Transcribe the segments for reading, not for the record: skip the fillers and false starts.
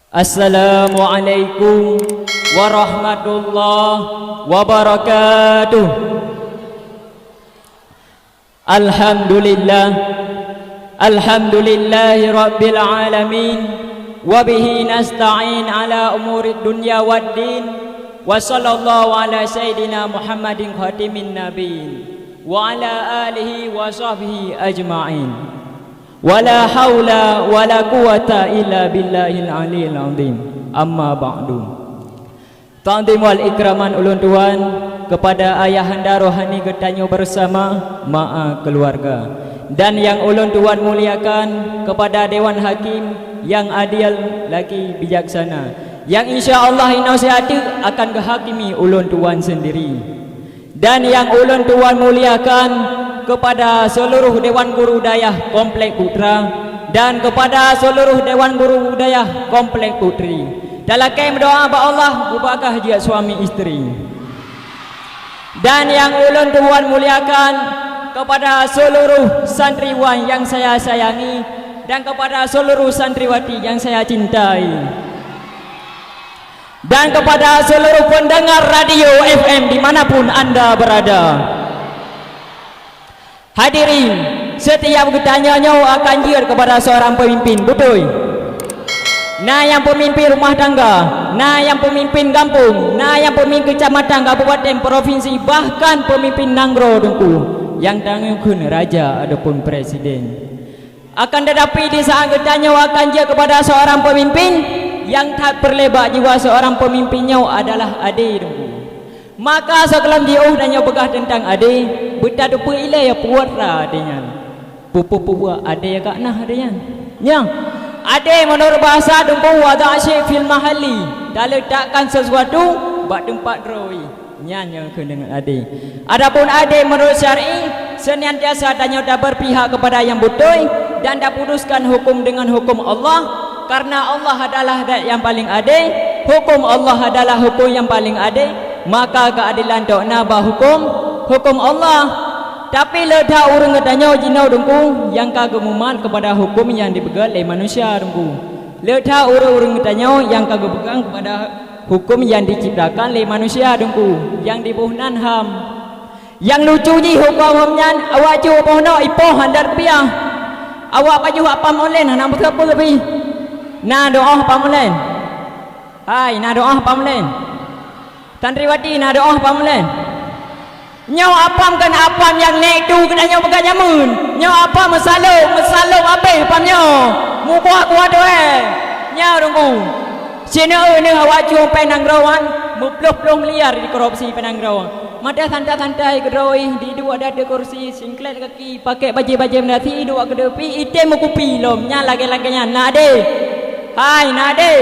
Assalamualaikum warahmatullahi wabarakatuh. Alhamdulillahi rabbil alamin, wabihi nasta'in ala umurid dunya waddin, wa sallallahu ala sayyidina Muhammadin khatimin nabiyyin wa ala alihi wa sahbihi ajma'in. Wala haula wala quwata illa billahil aliyil azim. Amma ba'du. Ta'zim wal ikraman ulun tuan kepada ayahanda rohani getanyo bersama ma'a keluarga, dan yang ulun tuan muliakan kepada dewan hakim yang adil lagi bijaksana, yang insyaallah inasihat akan kehakimi ulun tuan sendiri, dan yang ulun tuan muliakan kepada seluruh Dewan Guru Dayah Komplek Putra dan kepada seluruh Dewan Guru Dayah Komplek Putri. Dalam kem doa ba Allah berbarakah jia suami isteri. Dan yang ulun tuan muliakan kepada seluruh santriwan yang saya sayangi dan kepada seluruh santriwati yang saya cintai, dan kepada seluruh pendengar radio FM dimanapun anda berada. Hadirin, setiap bertanya akan jir kepada seorang pemimpin, betul? Nah, yang pemimpin rumah tangga, nah yang pemimpin kampung, nah yang pemimpin kecamatan, kabupaten, provinsi, bahkan pemimpin nangro dengku, yang tanggung raja ataupun presiden. Akan tetapi di saat bertanya akan jir kepada seorang pemimpin yang tak berlebak jiwa seorang pemimpinnya adalah adik dengku. Maka sekelam dia dan yang begah tentang adik, betadu pu ile ya puara adenya. Pupu ade ya kak nah adenya. Nya. Ade menurut bahasa dengku wada asyik fil mahalli. Dah letakkan sesuatu bak tempat roi. Nya ke dengan ade. Adapun ade menurut syar'i senantiasa tanya dah berpihak kepada yang betul dan dah putuskan hukum dengan hukum Allah, karena Allah adalah yang paling adil, hukum Allah adalah hukum yang paling adil. Maka keadilan dok nabah hukum Allah. Tapi ledah orang katanya jinau dengku yang kagemuman kepada hukum yang dipegang oleh manusia dengku. Ledah orang katanya yang kagepegang kepada hukum yang diciptakan oleh manusia dengku, yang dibuhnan ham. Yang lucu ji hukumnya awak ju pohno ipoh handar piah. Awak baju apa molen nak berapa lebih? Na doa apa molen? Hai, na doa apa molen? Tantriwati na doa pamulen. Nyau apam kan apam yang naik tu kena nyau pegang nyamun. Nyau apa mesaluk apa pamnya. Mu kuat tu Nyau dongku. Sini ni awak cu penang rawan, muploh liar di korupsi penang rawan. Mata santai kedoi di dua ada kursi, singklet kaki, pakai baju menati dua kedepi, item kupi lom nya lagi-laginya nade. Hai nade.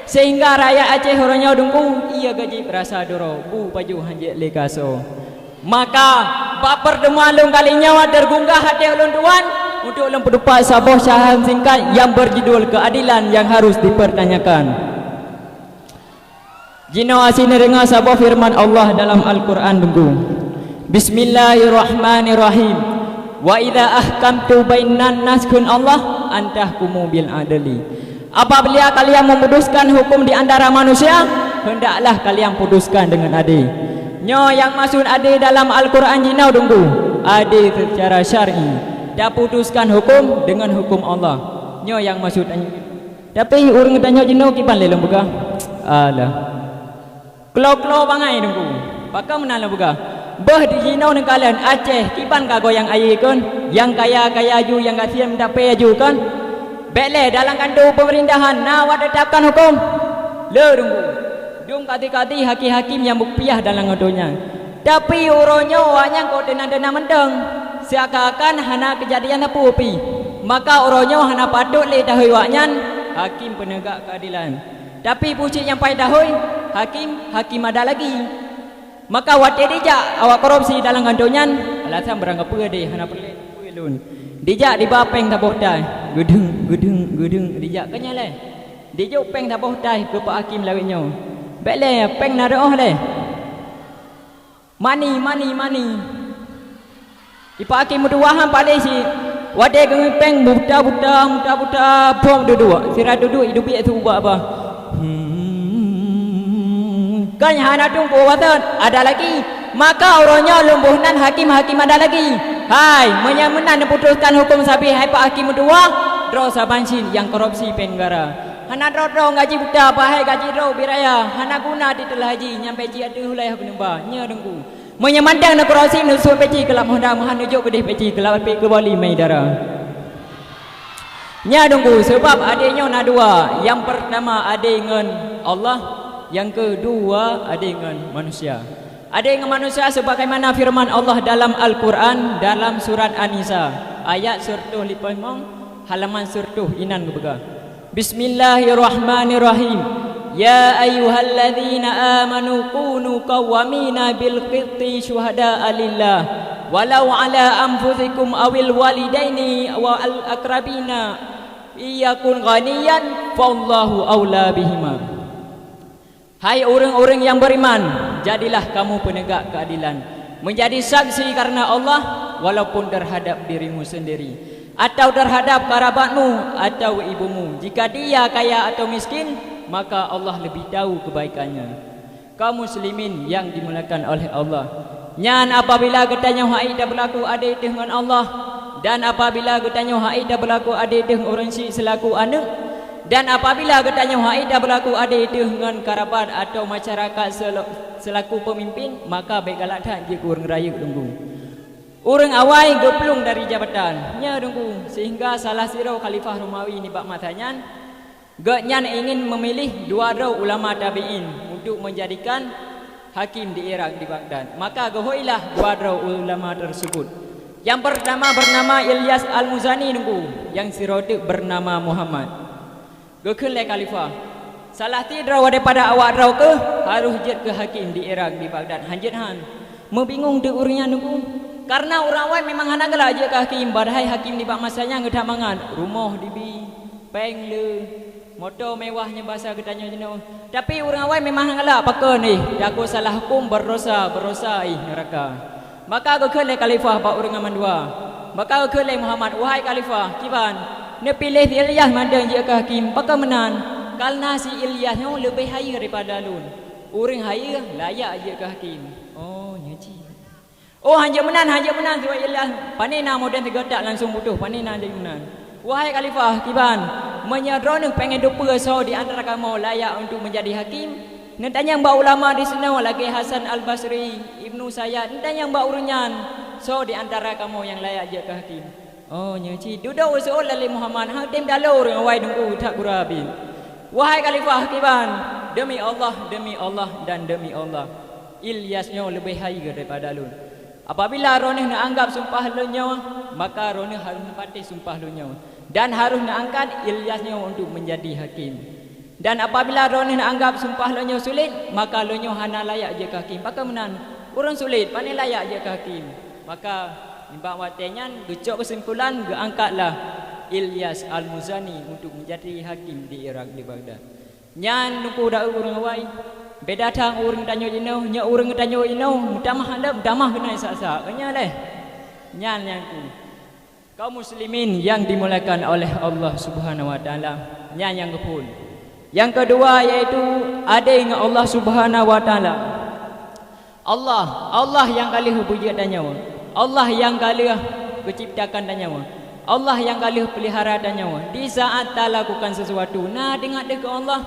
Sehingga rakyat Aceh orangnya dengku ia gaji berasa doro bu baju hanjek lekaso. Maka bak perdemalung kalinya tergunggah hati ulun tuan untuk ulun berdepan sabuh syahadat singkat yang berjudul keadilan yang harus dipertanyakan. Jino asini dengar sabuh firman Allah dalam Al-Quran dengku. Bismillahirrahmanirrahim. Wa idza ahkamtu bainan nas kun Allah antahkumu bil adli. Apabila kalian memutuskan hukum di antara manusia, hendaklah kalian putuskan dengan adil. Nyo yang maksud adil dalam Al-Quran jinau dengku, adil secara syar'i. Dah putuskan hukum dengan hukum Allah. Nyo yang maksud. Tapi orang tanya jinau kipan lelong buka. Alah. Klo bangai dengku. Pakam menalah buka. Bah di jinau dengan kalian Aceh kipan kago yang ayikun, yang kaya ju, yang kasihan mendapai ju kan. Bele dalam kandu pemerintahan nawat tetapkan hukum. Le dunggu. Dung kati-kati hakim-hakim yang bukpiah dalam ngadonya. Tapi uronyo hanya kau dena mendeng. Seakan-akan hana kejadian apa upi. Maka uronyo hana patut le dahui waknyan hakim penegak keadilan. Tapi pucik yang pai dahui hakim ada lagi. Maka wate dijak awak korupsi dalam ngadonya alasan beranggap deh hana perlu lun. Dijak di bapeng tak bohdai. Gedung dijak kenya le. Dijak peng tak bohdai ke Pak Hakim lawinyo. Bele peng na doh le. Money. Di Pak Hakim muduahan pada si Wadai peng buta bom duduk. Sira duduk hidup itu buat apa? Kan hana tunggu watan ada lagi. Maka orangnya lumbuhnan hakim ada lagi. Hai, menyamenan putuskan hukum sapi hai Pak Hakim dua. Draw sabansin yang korupsi penggara. Hana draw gaji buta apa hai gaji draw biraya. Hana guna titel haji nyampe ji ada hulai penembah. Nya dengku. Menyemandang nak korupsi nusul peci kelap mudah mahan nujuk bedih peci kelap pe ke bali mai darah. Nya dengku sebab adanya nak dua. Yang pertama ada dengan Allah, yang kedua ada dengan manusia. Ada dengan manusia sebagaimana firman Allah dalam Al-Quran dalam surat An-Nisa ayat 105 halaman 100 inan gebega. Bismillahirrahmanirrahim. Ya ayyuhalladzina amanu kunu qawwamina bil qisti syuhada'a lillah walau ala anfusikum awil walidaini wa al aqrabina iyakun ghaniyan fallahu aula bihima. Hai orang-orang yang beriman, jadilah kamu penegak keadilan, menjadi saksi karena Allah walaupun terhadap dirimu sendiri atau terhadap kerabatmu atau ibumu. Jika dia kaya atau miskin, maka Allah lebih tahu kebaikannya. Kaum muslimin yang dimuliakan oleh Allah, nyan apabila katanya haid dah berlaku ada dengan Allah, dan apabila katanya haid dah berlaku ada dengan orang si selaku anak, dan apabila katanya haid dah berlaku ada dengan kerabat atau masyarakat selaku pemimpin, maka baiklah dah dia kurang raya tunggu. Orang awai geplung dari jabatan, nya tunggu sehingga salah sirau Khalifah Romawi ni bak matanya Gaknyan ingin memilih dua ulama tabi'in untuk menjadikan hakim di Iraq di Baghdad. Maka gohoilah dua ulama tersebut. Yang pertama bernama Ilyas Al-Muzani nunggu, yang sirodik bernama Muhammad. Gekelai Khalifah. Salah tidra daripada awak draw ke harus jet ke hakim di Iraq di Baghdad. Hanjit han. Membingung de urnya nunggu. Karena orang awam memang anak gelak je ke hakim. Badai hakim di bak masanya ngedah mangan. Rumah dibi, peng le, motor mewahnya bahasa ketanya jenuh. Tapi orang awam memang ngelak pakai ni. Aku salah hukum berdosa neraka. Maka aku kelai Khalifah pak orang aman dua. Maka aku kelai Muhammad, wahai Khalifah, kiban, ne pilih Ilyas mandang je ke hakim, pakai menan. Karena si Ilyas yang lebih haya daripada lun. Orang haya layak je ke hakim. Oh nyaji. Oh hanya menan sebab Ilyas. Panina moden tiga tak langsung butuh. Panina jadi menan. Wahai Khalifah, kiban, menyadrone pengen dupa so di antara kamu layak untuk menjadi hakim. Nentanya mbak ulama di sana lagi Hasan Al-Basri, Ibnu Sayyad, nentanya mbak urunyan. So di antara kamu yang layak je ke hakim. Oh nyaci, duduk usul lali Muhammad, hang tim dalur awai nunggu tak gurabi. Wahai Khalifah, kiban, demi Allah dan demi Allah, Ilyasnya lebih haya daripada lun. Apabila Roneh nak anggap sumpah lunya, maka Roneh harus menepati sumpah lunya dan harus nak angkat Ilyasnya untuk menjadi hakim. Dan apabila Roneh nak anggap sumpah lunya sulit, maka lunya hana layak je ke hakim. Pakai menan urang sulit, pandai layak je ke hakim. Maka nimbak watenyan gecok kesimpulan geangkatlah Ilyas Al-Muzani untuk menjadi hakim di Iraq di Baghdad. Nyan nuku dak urang awai. Beda tang urang tanyo ino, nya urang tanyo ino, damah kena sak-sak. Nya leh. Nyan ku. Kaum muslimin yang dimuliakan oleh Allah Subhanahu wa taala, nyan yang kepul. Yang kedua yaitu ada dengan Allah Subhanahu wa taala. Allah yang kali puji danyawa. Allah yang kali menciptakan danyawa. Allah yang kali pelihara danyawa. Di saat tak lakukan sesuatu, nah dengar ke Allah.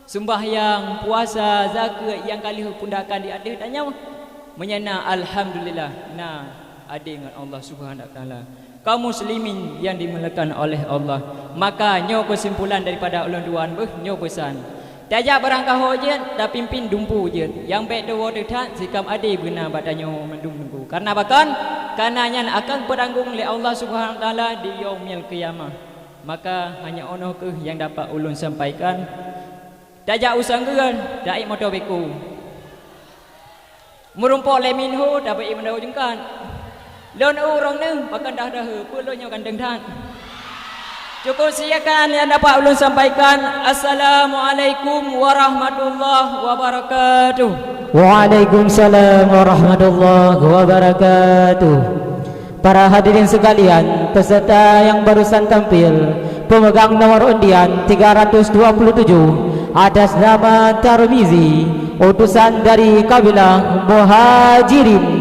Sembahyang, puasa, zakat yang kali pundakan di adik danyawa. Menyana alhamdulillah. Nah, ada dengan Allah Subhanahu wa taala. Kaum muslimin yang dimuliakan oleh Allah, maka nyo kesimpulan daripada ulun duan nyo pesan. Tajak berangkah je, dah pimpin dumpu je. Yang baik dewa dekat sikam ade benar badannya mendung nunggu. Karena bahkan kananya akan beranggung oleh Allah Subhanahu wa taala di yaumil qiyamah. Maka hanya ono ke yang dapat ulun sampaikan. Tajak usang geran, dai motor beku. Merumpok leminho dapat imandau jengkan. Lon orang ni bahkan dah pulunnya gandeng tan. Cukup siakan yang dapat ulun sampaikan. Assalamualaikum warahmatullahi wabarakatuh. Waalaikumsalam warahmatullahi wabarakatuh. Para hadirin sekalian, peserta yang barusan tampil, pemegang nomor undian 327 atas nama Tarmizi, utusan dari kabilah Muhajirin.